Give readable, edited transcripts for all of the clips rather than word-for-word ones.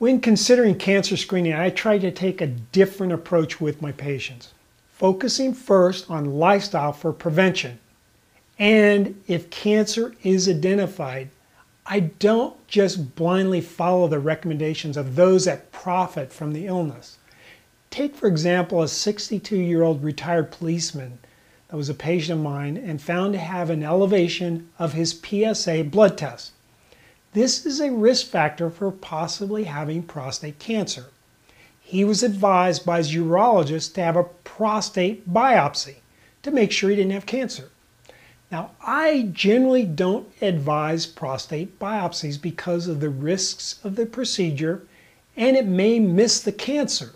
When considering cancer screening, I try to take a different approach with my patients, focusing first on lifestyle for prevention. And if cancer is identified, I don't just blindly follow the recommendations of those that profit from the illness. Take, for example, a 62-year-old retired policeman that was a patient of mine and found to have an elevation of his PSA blood test. This is a risk factor for possibly having prostate cancer. He was advised by his urologist to have a prostate biopsy to make sure he didn't have cancer. Now, I generally don't advise prostate biopsies because of the risks of the procedure and it may miss the cancer.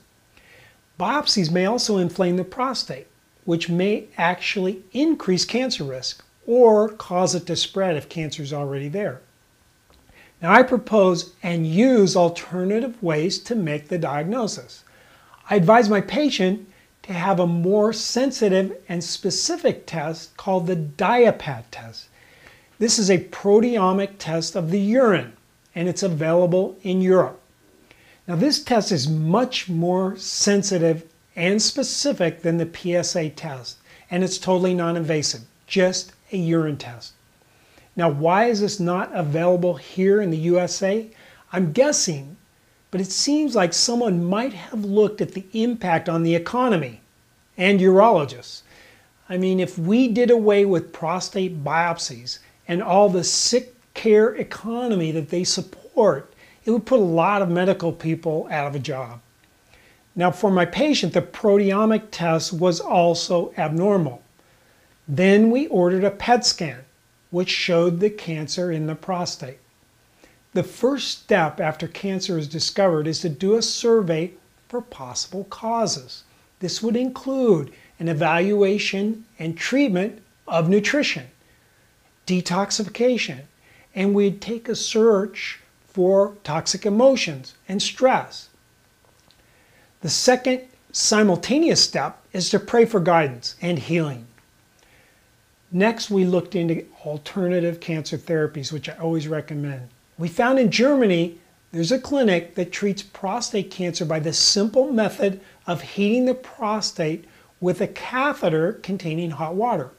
Biopsies may also inflame the prostate, which may actually increase cancer risk or cause it to spread if cancer is already there. Now, I propose and use alternative ways to make the diagnosis. I advise my patient to have a more sensitive and specific test called the DIAPAT test. This is a proteomic test of the urine, and it's available in Europe. Now, this test is much more sensitive and specific than the PSA test, and it's totally non-invasive, just a urine test. Now, why is this not available here in the USA? I'm guessing, but it seems like someone might have looked at the impact on the economy and urologists. I mean, if we did away with prostate biopsies and all the sick care economy that they support, it would put a lot of medical people out of a job. Now, for my patient, the proteomic test was also abnormal. Then we ordered a PET scan, which showed the cancer in the prostate. The first step after cancer is discovered is to do a survey for possible causes. This would include an evaluation and treatment of nutrition, detoxification, and we'd take a search for toxic emotions and stress. The second simultaneous step is to pray for guidance and healing. Next, we looked into alternative cancer therapies, which I always recommend. We found in Germany, there's a clinic that treats prostate cancer by the simple method of heating the prostate with a catheter containing hot water.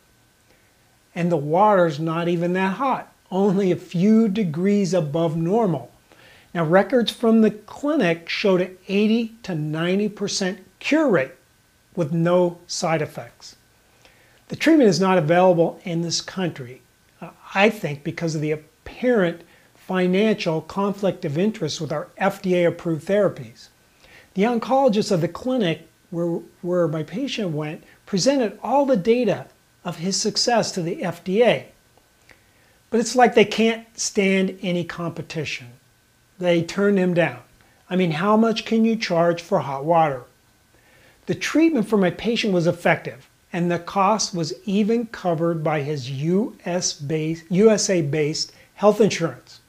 And the water's not even that hot, only a few degrees above normal. Now, records from the clinic showed an 80 to 90% cure rate with no side effects. The treatment is not available in this country, I think because of the apparent financial conflict of interest with our FDA-approved therapies. The oncologist of the clinic where my patient went presented all the data of his success to the FDA. But it's like they can't stand any competition. They turned him down. I mean, how much can you charge for hot water? The treatment for my patient was effective, and the cost was even covered by his USA-based health insurance.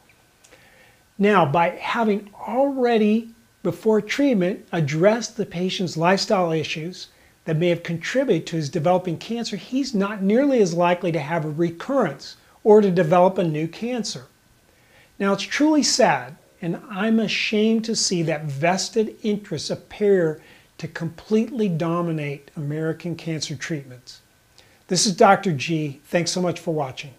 Now, by having already, before treatment, addressed the patient's lifestyle issues that may have contributed to his developing cancer, he's not nearly as likely to have a recurrence or to develop a new cancer. Now, it's truly sad, and I'm ashamed to see that vested interests appear to completely dominate American cancer treatments. This is Dr. G. Thanks so much for watching.